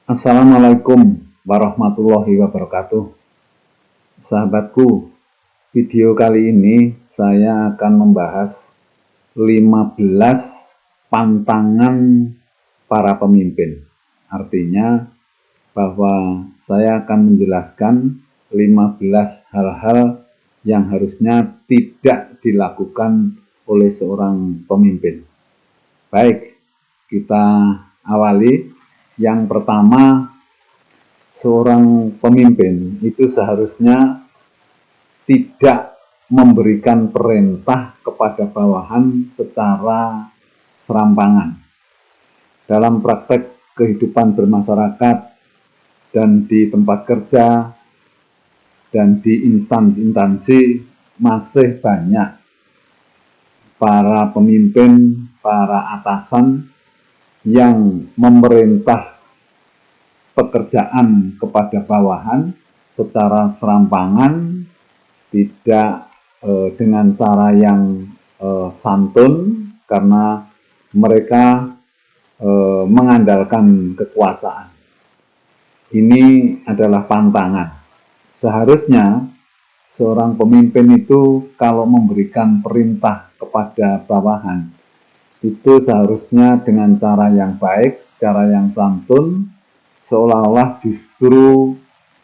Assalamualaikum warahmatullahi wabarakatuh. Sahabatku, video kali ini saya akan membahas 15 pantangan para pemimpin. Artinya bahwa saya akan menjelaskan 15 hal-hal yang harusnya tidak dilakukan oleh seorang pemimpin. Baik, kita awali. Yang pertama, seorang pemimpin itu seharusnya tidak memberikan perintah kepada bawahan secara serampangan. Dalam praktek kehidupan bermasyarakat dan di tempat kerja dan di instansi masih banyak para pemimpin, para atasan yang memerintah pekerjaan kepada bawahan secara serampangan, tidak dengan cara yang santun, karena mereka mengandalkan kekuasaan. Ini adalah pantangan. Seharusnya seorang pemimpin itu kalau memberikan perintah kepada bawahan itu seharusnya dengan cara yang baik, cara yang santun, seolah-olah justru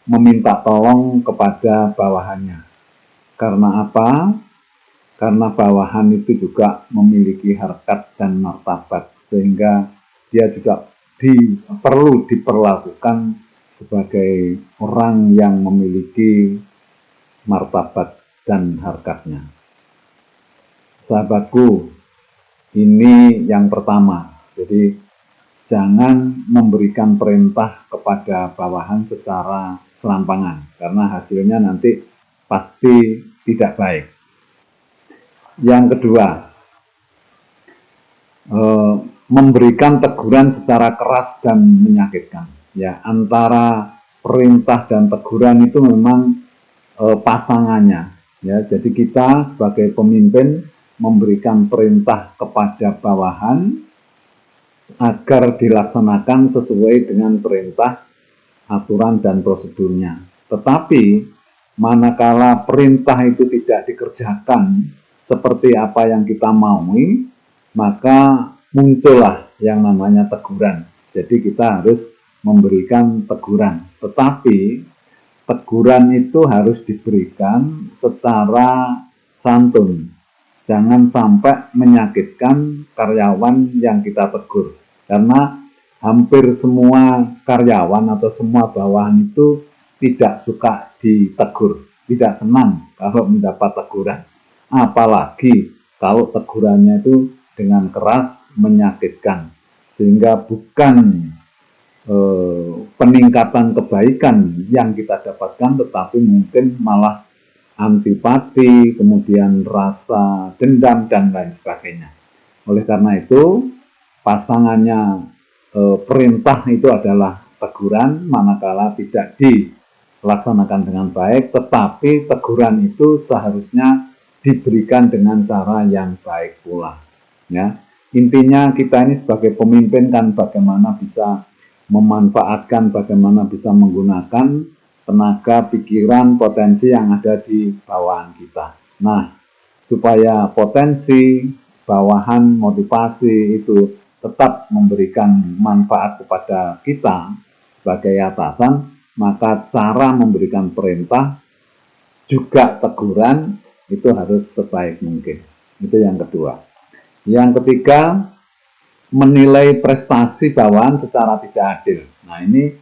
meminta tolong kepada bawahannya. Karena apa? Karena bawahan itu juga memiliki harkat dan martabat, sehingga dia juga perlu diperlakukan sebagai orang yang memiliki martabat dan harkatnya. Sahabatku, ini yang pertama. Jadi jangan memberikan perintah kepada bawahan secara serampangan, karena hasilnya nanti pasti tidak baik. Yang kedua, memberikan teguran secara keras dan menyakitkan. Ya, antara perintah dan teguran itu memang pasangannya. Ya, jadi kita sebagai pemimpin memberikan perintah kepada bawahan agar dilaksanakan sesuai dengan perintah, aturan, dan prosedurnya. Tetapi manakala perintah itu tidak dikerjakan seperti apa yang kita maui, maka muncullah yang namanya teguran. Jadi kita harus memberikan teguran. Tetapi teguran itu harus diberikan secara santun. Jangan sampai menyakitkan karyawan yang kita tegur. Karena hampir semua karyawan atau semua bawahan itu tidak suka ditegur, tidak senang kalau mendapat teguran. Apalagi kalau tegurannya itu dengan keras, menyakitkan. Sehingga bukan peningkatan kebaikan yang kita dapatkan, tetapi mungkin malah antipati, kemudian rasa dendam, dan lain sebagainya. Oleh karena itu, pasangannya perintah itu adalah teguran manakala tidak dilaksanakan dengan baik, tetapi teguran itu seharusnya diberikan dengan cara yang baik pula. Ya, intinya kita ini sebagai pemimpin kan bagaimana bisa memanfaatkan, bagaimana bisa menggunakan tenaga, pikiran, potensi yang ada di bawahan kita. Nah, supaya potensi, bawahan, motivasi itu tetap memberikan manfaat kepada kita sebagai atasan, maka cara memberikan perintah juga teguran itu harus sebaik mungkin. Itu yang kedua. Yang ketiga, menilai prestasi bawahan secara tidak adil. Nah, ini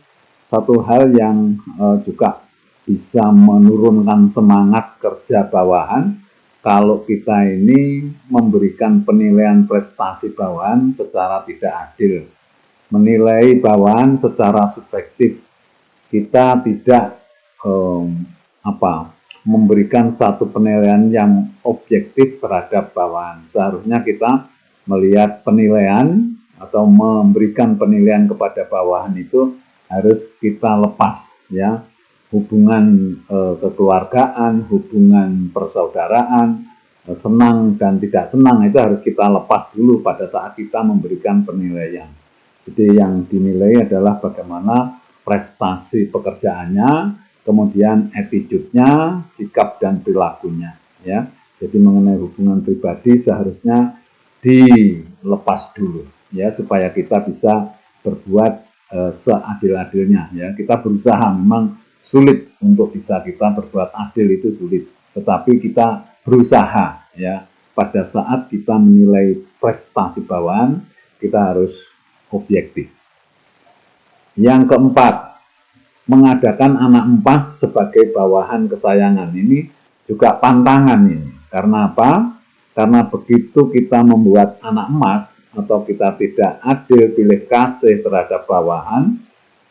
satu hal yang juga bisa menurunkan semangat kerja bawahan kalau kita ini memberikan penilaian prestasi bawahan secara tidak adil. Menilai bawahan secara subjektif. Kita tidak memberikan satu penilaian yang objektif terhadap bawahan. Seharusnya kita melihat penilaian atau memberikan penilaian kepada bawahan itu harus kita lepas, ya, hubungan kekeluargaan, hubungan persaudaraan, senang dan tidak senang itu harus kita lepas dulu pada saat kita memberikan penilaian. Jadi yang dinilai adalah bagaimana prestasi pekerjaannya, kemudian attitude-nya, sikap dan perilakunya, ya. Jadi mengenai hubungan pribadi seharusnya dilepas dulu, ya, supaya kita bisa berbuat seadil-adilnya, ya. Kita berusaha, memang sulit untuk bisa kita berbuat adil, itu sulit, tetapi kita berusaha, ya. Pada saat kita menilai prestasi bawahan, kita harus objektif. Yang keempat, mengadakan anak empas sebagai bawahan kesayangan. Ini juga pantangan ini. Karena apa? Karena begitu kita membuat anak emas atau kita tidak adil pilih kasih terhadap bawahan,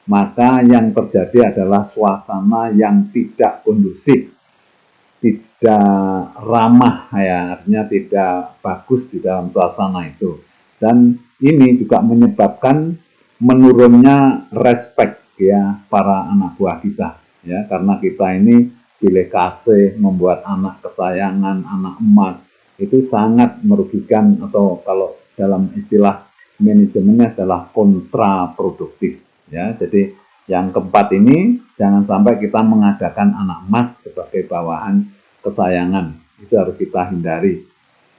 maka yang terjadi adalah suasana yang tidak kondusif, tidak ramah, ya, artinya tidak bagus di dalam suasana itu. Dan ini juga menyebabkan menurunnya respect, ya, para anak buah kita, ya, karena kita ini pilih kasih, membuat anak kesayangan, anak emas, itu sangat merugikan, atau kalau dalam istilah manajemennya adalah kontraproduktif, ya. Jadi yang keempat ini, jangan sampai kita mengadakan anak emas sebagai bawahan kesayangan, itu harus kita hindari.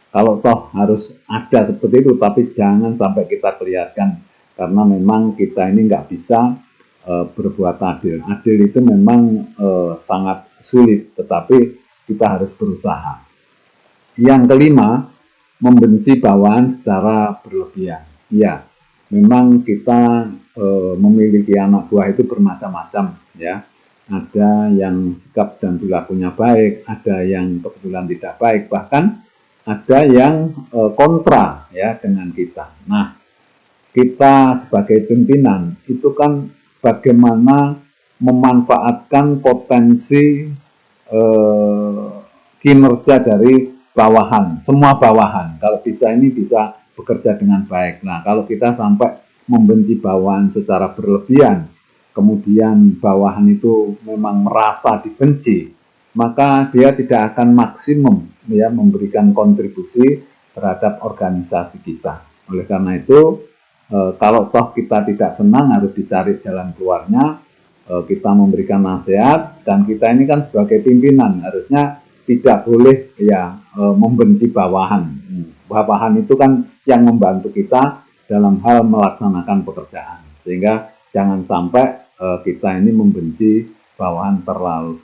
Kalau toh harus ada seperti itu, tapi jangan sampai kita perlihatkan, karena memang kita ini nggak bisa berbuat adil. Adil itu memang sangat sulit, tetapi kita harus berusaha. Yang kelima, membenci bawahan secara berlebihan. Ya, memang kita memiliki anak buah itu bermacam-macam, ya. Ada yang sikap dan perilakunya baik, ada yang kebetulan tidak baik, bahkan ada yang kontra, ya, dengan kita. Nah, kita sebagai pimpinan itu kan bagaimana memanfaatkan potensi kinerja dari bawahan, semua bawahan. Kalau bisa ini bisa bekerja dengan baik. Nah, kalau kita sampai membenci bawahan secara berlebihan, kemudian bawahan itu memang merasa dibenci, maka dia tidak akan maksimum, ya, memberikan kontribusi terhadap organisasi kita. Oleh karena itu, kalau toh kita tidak senang, harus dicari jalan keluarnya. Kita memberikan nasihat, dan kita ini kan sebagai pimpinan harusnya tidak boleh, ya, membenci bawahan. Bawahan itu kan yang membantu kita dalam hal melaksanakan pekerjaan, sehingga jangan sampai kita ini membenci bawahan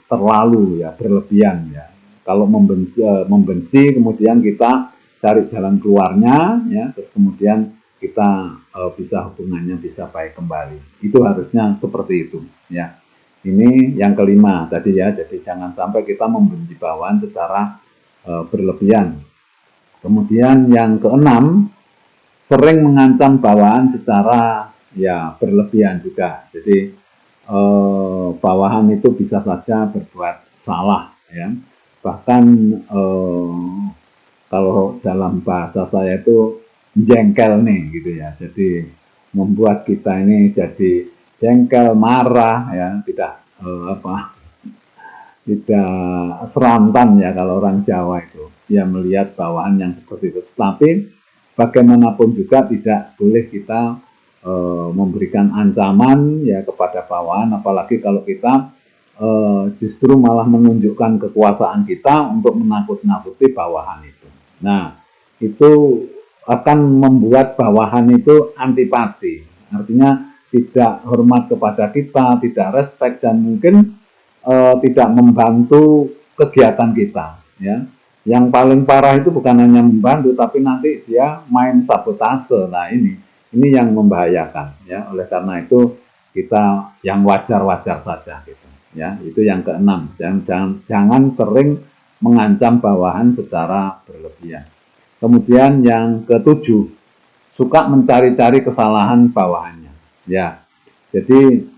terlalu, ya, berlebihan, ya. Kalau membenci kemudian kita cari jalan keluarnya, ya, terus kemudian kita bisa hubungannya bisa baik kembali. Itu harusnya seperti itu, ya. Ini yang kelima tadi, ya. Jadi jangan sampai kita membenci bawahan secara berlebihan. Kemudian yang keenam, sering mengancam bawahan secara, ya, berlebihan juga. Jadi bawahan itu bisa saja berbuat salah, ya. Bahkan kalau dalam bahasa saya itu jengkel nih, gitu ya. Jadi membuat kita ini jadi jengkel, marah, ya, tidak tidak serantan, ya, kalau orang Jawa itu, ya, melihat bawahan yang seperti itu. Tapi bagaimanapun juga tidak boleh kita memberikan ancaman, ya, kepada bawahan, apalagi kalau kita justru malah menunjukkan kekuasaan kita untuk menakut-nakuti bawahan itu. Nah, itu akan membuat bawahan itu antipati, artinya tidak hormat kepada kita, tidak respect, dan mungkin tidak membantu kegiatan kita, ya. Yang paling parah itu bukan hanya membantu, tapi nanti dia main sabotase. Nah, ini yang membahayakan, ya. Oleh karena itu kita yang wajar-wajar saja, gitu, ya. Itu yang keenam, jangan sering mengancam bawahan secara berlebihan. Kemudian yang ketujuh, suka mencari-cari kesalahan bawahannya, ya. Jadi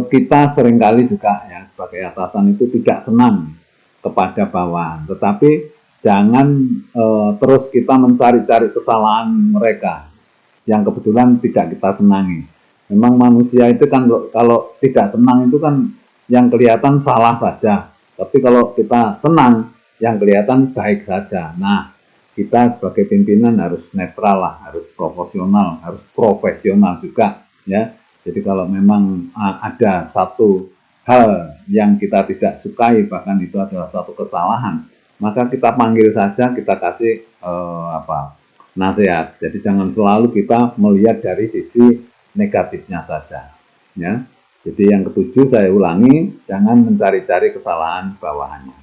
kita seringkali juga, ya, sebagai atasan itu tidak senang kepada bawahan, tetapi jangan terus kita mencari-cari kesalahan mereka yang kebetulan tidak kita senangi. Memang manusia itu kan kalau tidak senang itu kan yang kelihatan salah saja, tapi kalau kita senang yang kelihatan baik saja. Nah, kita sebagai pimpinan harus netral lah, harus proporsional, harus profesional juga ya. Jadi kalau memang ada satu hal yang kita tidak sukai, bahkan itu adalah satu kesalahan, maka kita panggil saja, kita kasih nasihat. Jadi jangan selalu kita melihat dari sisi negatifnya saja ya. Jadi yang ketujuh saya ulangi, jangan mencari-cari kesalahan bawahannya.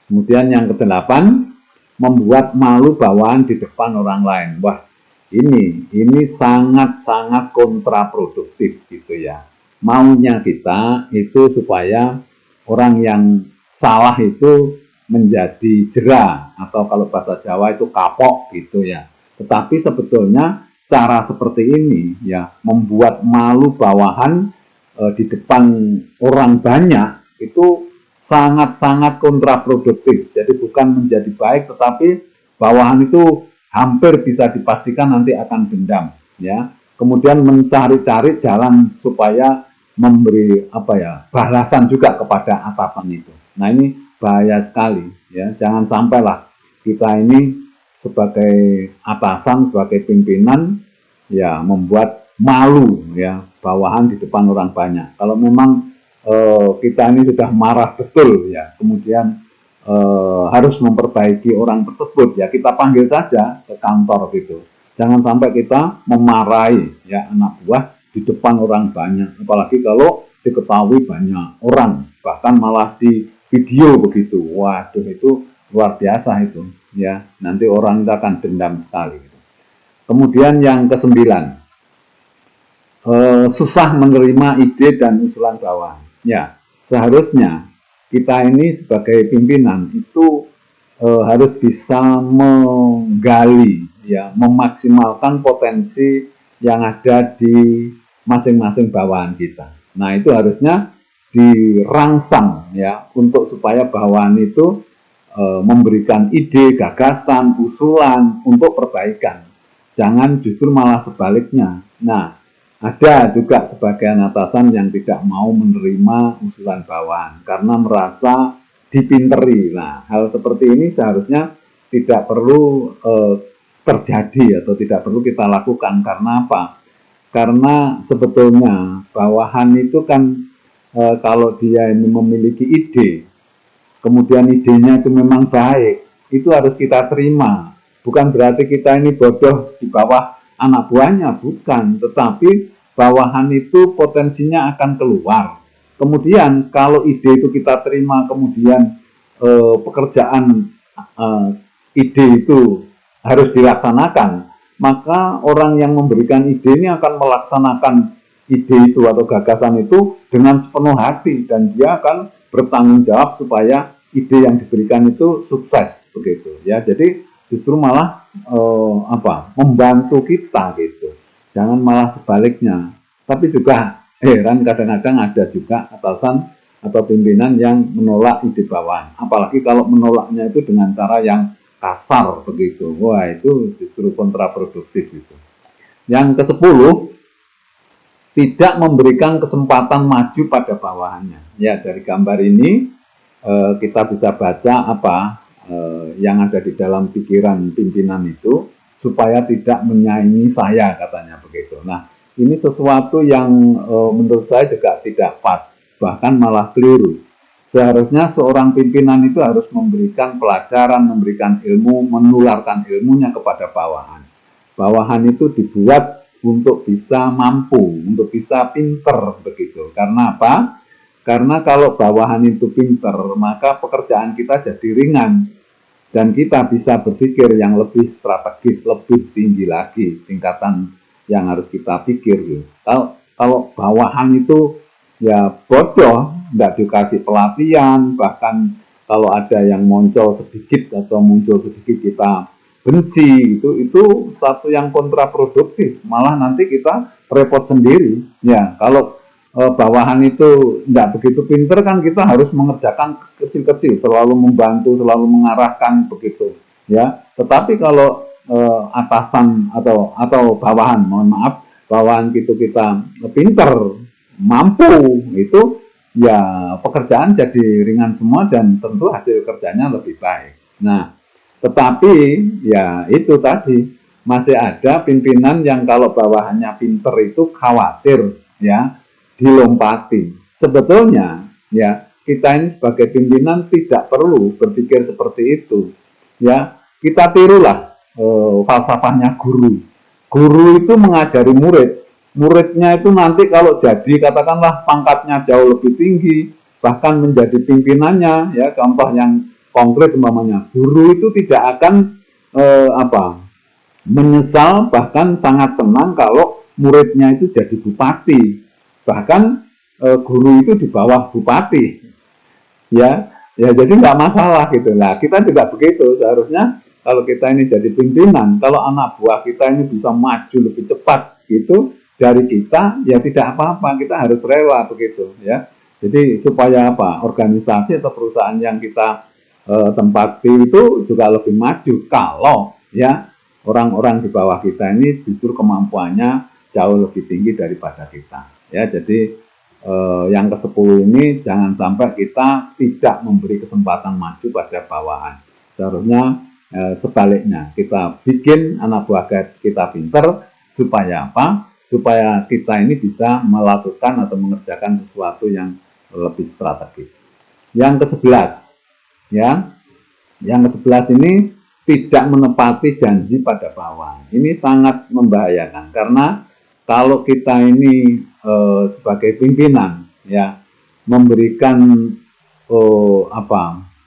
Kemudian yang kedelapan, membuat malu bawahan di depan orang lain. Wah, ini sangat-sangat kontraproduktif gitu ya. Maunya kita itu supaya orang yang salah itu menjadi jera, atau kalau bahasa Jawa itu kapok gitu ya. Tetapi sebetulnya cara seperti ini ya, membuat malu bawahan di depan orang banyak itu sangat-sangat kontraproduktif. Jadi bukan menjadi baik, tetapi bawahan itu hampir bisa dipastikan nanti akan dendam ya. Kemudian mencari-cari jalan supaya memberi balasan juga kepada atasan itu. Nah, ini bahaya sekali ya. Jangan sampailah kita ini sebagai atasan, sebagai pimpinan ya membuat malu ya bawahan di depan orang banyak. Kalau memang kita ini sudah marah betul ya, kemudian harus memperbaiki orang tersebut ya, kita panggil saja ke kantor gitu. Jangan sampai kita memarahi ya anak buah di depan orang banyak, apalagi kalau diketahui banyak orang, bahkan malah di video begitu. Waduh, itu luar biasa itu ya, nanti orang itu akan dendam sekali. Kemudian yang kesembilan, susah menerima ide dan usulan bawahan. Ya, seharusnya kita ini sebagai pimpinan itu harus bisa menggali, ya, memaksimalkan potensi yang ada di masing-masing bawahan kita. Nah, itu harusnya dirangsang ya, untuk supaya bawahan itu memberikan ide, gagasan, usulan untuk perbaikan. Jangan justru malah sebaliknya. Nah, ada juga sebagian atasan yang tidak mau menerima usulan bawahan karena merasa dipinteri. Nah, hal seperti ini seharusnya tidak perlu terjadi atau tidak perlu kita lakukan. Karena apa? Karena sebetulnya bawahan itu kan kalau dia ini memiliki ide, kemudian idenya itu memang baik, itu harus kita terima. Bukan berarti kita ini bodoh di bawah anak buahnya, bukan. Tetapi bawahan itu potensinya akan keluar. Kemudian kalau ide itu kita terima, kemudian pekerjaan ide itu harus dilaksanakan, maka orang yang memberikan ide ini akan melaksanakan ide itu atau gagasan itu dengan sepenuh hati, dan dia akan bertanggung jawab supaya ide yang diberikan itu sukses begitu ya. Jadi justru malah membantu kita gitu. Jangan malah sebaliknya. Tapi juga heran kadang-kadang ada juga atasan atau pimpinan yang menolak ide bawahan. Apalagi kalau menolaknya itu dengan cara yang kasar begitu. Wah, itu justru kontraproduktif gitu. Yang ke-10, tidak memberikan kesempatan maju pada bawahannya. Ya, dari gambar ini kita bisa baca yang ada di dalam pikiran pimpinan itu, supaya tidak menyaingi saya, katanya begitu. Nah, ini sesuatu yang menurut saya juga tidak pas, bahkan malah keliru. Seharusnya seorang pimpinan itu harus memberikan pelajaran, memberikan ilmu, menularkan ilmunya kepada bawahan. Bawahan itu dibuat untuk bisa mampu, untuk bisa pinter begitu. Karena apa? Karena kalau bawahan itu pinter, maka pekerjaan kita jadi ringan. Dan kita bisa berpikir yang lebih strategis, lebih tinggi lagi tingkatan yang harus kita pikir. Gitu. Kalau bawahan itu ya bodoh, nggak dikasih pelatihan, bahkan kalau ada yang muncul sedikit atau muncul sedikit kita benci, itu satu yang kontraproduktif. Malah nanti kita repot sendiri. Ya, kalau bawahan itu tidak begitu pinter kan kita harus mengerjakan kecil-kecil, selalu membantu, selalu mengarahkan begitu ya. Tetapi kalau atasan atau bawahan, mohon maaf, bawahan itu kita pinter, mampu, itu ya pekerjaan jadi ringan semua dan tentu hasil kerjanya lebih baik. Nah, Tetapi ya itu tadi, masih ada pimpinan yang kalau bawahannya pinter itu khawatir ya dilompati. Sebetulnya ya kita ini sebagai pimpinan tidak perlu berpikir seperti itu. Ya, kita tirulah falsafahnya guru. Guru itu mengajari murid. Muridnya itu nanti kalau jadi katakanlah pangkatnya jauh lebih tinggi, bahkan menjadi pimpinannya, ya contoh yang konkret umpamanya, guru itu tidak akan menyesal, bahkan sangat senang kalau muridnya itu jadi bupati, bahkan guru itu di bawah bupati, ya jadi nggak masalah gitu. Nah kita juga begitu seharusnya. Kalau kita ini jadi pimpinan, kalau anak buah kita ini bisa maju lebih cepat gitu dari kita, ya tidak apa-apa, kita harus rela begitu ya. Jadi supaya apa, organisasi atau perusahaan yang kita tempati itu juga lebih maju kalau ya orang-orang di bawah kita ini justru kemampuannya jauh lebih tinggi daripada kita ya. Jadi yang ke-10 ini jangan sampai kita tidak memberi kesempatan maju pada bawahan. Seharusnya sebaliknya, kita bikin anak buah kita pinter supaya apa? Supaya kita ini bisa melakukan atau mengerjakan sesuatu yang lebih strategis. Yang ke-11 ya, yang ke-11 ini tidak menepati janji pada bawahan. Ini sangat membahayakan karena kalau kita ini sebagai pimpinan ya memberikan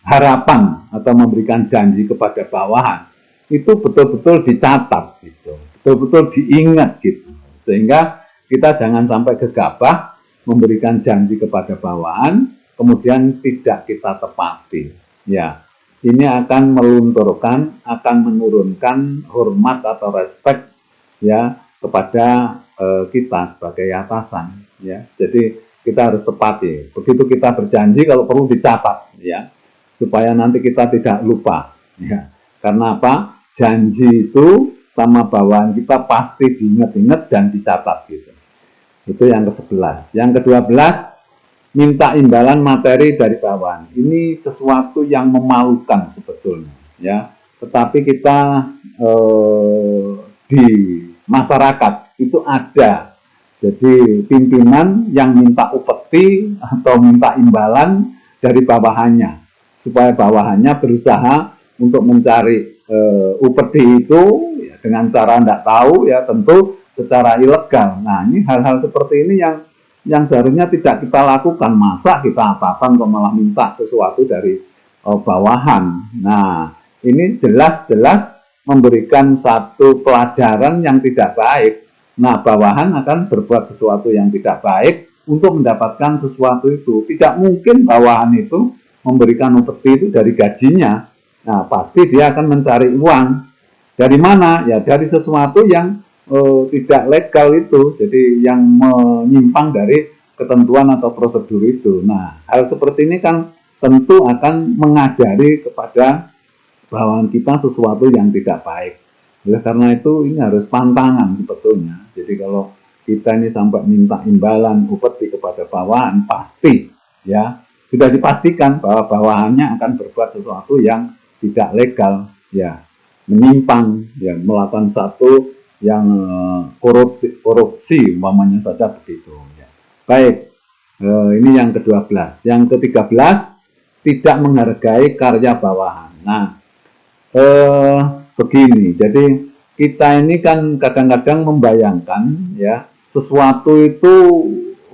harapan atau memberikan janji kepada bawahan, itu betul-betul dicatat gitu, betul-betul diingat gitu, sehingga kita jangan sampai gegabah memberikan janji kepada bawahan kemudian tidak kita tepati ya. Ini akan melunturkan, akan menurunkan hormat atau respek ya kepada kita sebagai atasan ya. Jadi kita harus tepati. Begitu kita berjanji, kalau perlu dicatat ya, supaya nanti kita tidak lupa ya. Karena apa? Janji itu sama bawahan kita pasti diingat-ingat dan dicatat gitu. Itu yang ke-11. Yang ke-12, minta imbalan materi dari bawahan. Ini sesuatu yang memalukan sebetulnya ya. Tetapi kita di masyarakat itu ada. Jadi pimpinan yang minta upeti atau minta imbalan dari bawahannya, supaya bawahannya berusaha untuk mencari upeti itu ya, dengan cara tidak tahu ya, tentu secara ilegal. Nah ini hal-hal seperti ini yang seharusnya tidak kita lakukan. Masa kita atasan kok malah minta sesuatu dari bawahan. Nah ini jelas-jelas memberikan satu pelajaran yang tidak baik. Nah, bawahan akan berbuat sesuatu yang tidak baik untuk mendapatkan sesuatu itu. Tidak mungkin bawahan itu memberikan upeti itu dari gajinya. Nah, pasti dia akan mencari uang. Dari mana? Ya, dari sesuatu yang tidak legal itu. Jadi, yang menyimpang dari ketentuan atau prosedur itu. Nah, hal seperti ini kan tentu akan mengajari kepada bawahan kita sesuatu yang tidak baik. Oleh karena itu ini harus pantangan sebetulnya. Jadi kalau kita ini sampai minta imbalan upeti kepada bawahan, pasti ya sudah dipastikan bahwa bawahannya akan berbuat sesuatu yang tidak legal, ya menyimpang, ya melakukan satu yang korupsi, umpamanya saja begitu. Ya. Baik, ini yang ke-12. Yang ke-13, tidak menghargai karya bawahan. Nah, begini, jadi kita ini kan kadang-kadang membayangkan ya sesuatu itu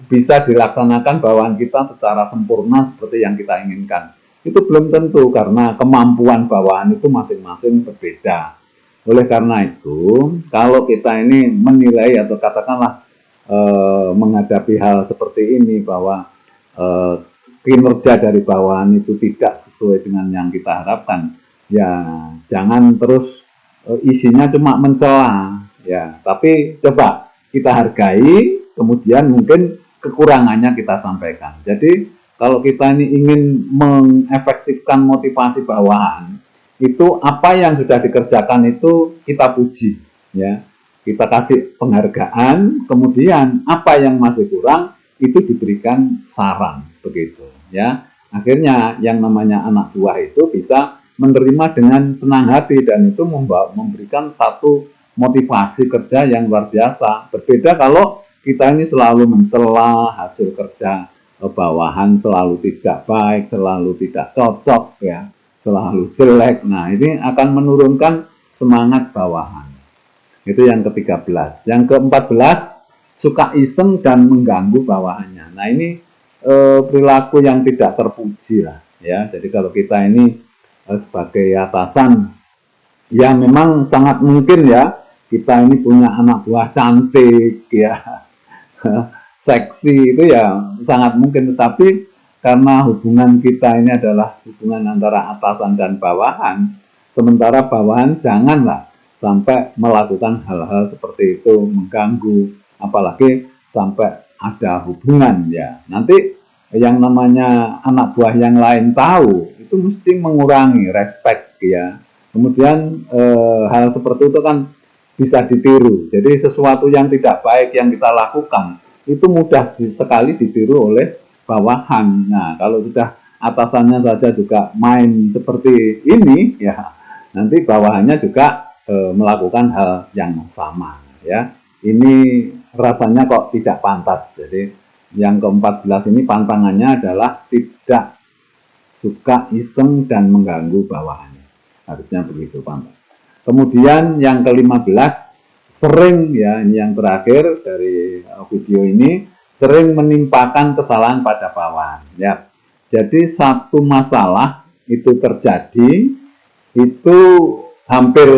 bisa dilaksanakan bawahan kita secara sempurna seperti yang kita inginkan. Itu belum tentu karena kemampuan bawahan itu masing-masing berbeda. Oleh karena itu, kalau kita ini menilai atau katakanlah menghadapi hal seperti ini bahwa kinerja dari bawahan itu tidak sesuai dengan yang kita harapkan, ya jangan terus isinya cuma mencela ya, tapi coba kita hargai, kemudian mungkin kekurangannya kita sampaikan. Jadi kalau kita ini ingin mengefektifkan motivasi bawahan, itu apa yang sudah dikerjakan itu kita puji ya, kita kasih penghargaan, kemudian apa yang masih kurang itu diberikan saran begitu ya. Akhirnya yang namanya anak buah itu bisa menerima dengan senang hati, dan itu memberikan satu motivasi kerja yang luar biasa. Berbeda kalau kita ini selalu mencela hasil kerja bawahan, selalu tidak baik, selalu tidak cocok, ya, selalu jelek. Nah, ini akan menurunkan semangat bawahan. Itu yang ke-13. Yang ke-14, suka iseng dan mengganggu bawahannya. Nah, ini perilaku yang tidak terpuji lah, ya. Jadi kalau kita ini sebagai atasan, ya memang sangat mungkin ya kita ini punya anak buah cantik, ya, seksi, itu ya sangat mungkin. Tetapi karena hubungan kita ini adalah hubungan antara atasan dan bawahan, sementara bawahan janganlah sampai melakukan hal-hal seperti itu, mengganggu, apalagi sampai ada hubungan, ya. Nanti yang namanya anak buah yang lain tahu, itu mesti mengurangi respect, ya. Kemudian hal seperti itu kan bisa ditiru. Jadi sesuatu yang tidak baik yang kita lakukan itu mudah sekali ditiru oleh bawahan. Nah, kalau sudah atasannya saja juga main seperti ini, ya nanti bawahannya juga melakukan hal yang sama, ya. Ini rasanya kok tidak pantas. Jadi yang ke-14 ini pantangannya adalah tidak suka iseng dan mengganggu bawahannya. Harusnya begitu, pantas. Kemudian yang ke-15, sering, ya ini yang terakhir dari video ini, sering menimpakan kesalahan pada bawahan, ya. Jadi satu masalah itu terjadi, itu hampir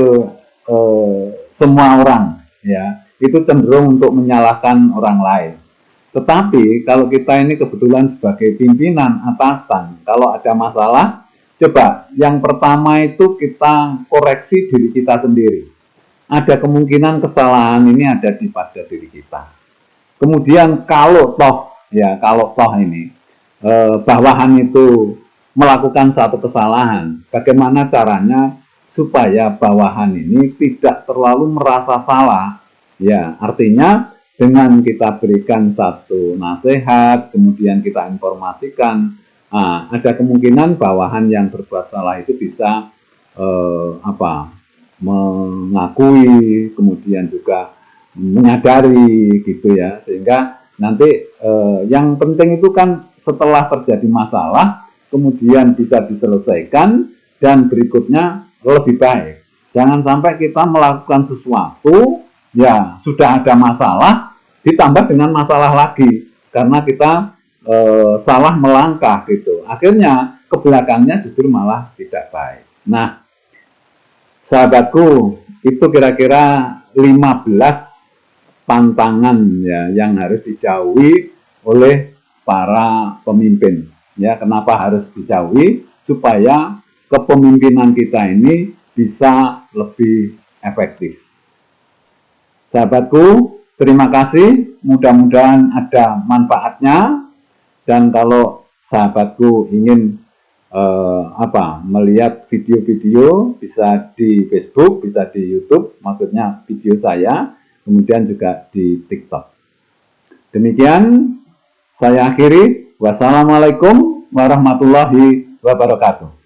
semua orang, ya, itu cenderung untuk menyalahkan orang lain. Tetapi kalau kita ini kebetulan sebagai pimpinan, atasan, kalau ada masalah, coba yang pertama itu kita koreksi diri kita sendiri. Ada kemungkinan kesalahan ini ada pada diri kita. Kemudian kalau toh, ya kalau toh ini bawahan itu melakukan satu kesalahan, bagaimana caranya supaya bawahan ini tidak terlalu merasa salah, ya. Artinya dengan kita berikan satu nasihat, kemudian kita informasikan, ada kemungkinan bawahan yang berbuat salah itu bisa mengakui, kemudian juga menyadari, gitu ya. Sehingga nanti yang penting itu kan setelah terjadi masalah, kemudian bisa diselesaikan, dan berikutnya lebih baik. Jangan sampai kita melakukan sesuatu, ya sudah ada masalah, ditambah dengan masalah lagi, karena kita salah melangkah, gitu. Akhirnya ke belakangnya justru malah tidak baik. Nah, sahabatku, itu kira-kira 15 tantangan, ya, yang harus dijauhi oleh para pemimpin. Ya, kenapa harus dijauhi? Supaya kepemimpinan kita ini bisa lebih efektif. Sahabatku, terima kasih. Mudah-mudahan ada manfaatnya. Dan kalau sahabatku ingin melihat video-video, bisa di Facebook, bisa di YouTube, maksudnya video saya, kemudian juga di TikTok. Demikian saya akhiri. Wassalamualaikum warahmatullahi wabarakatuh.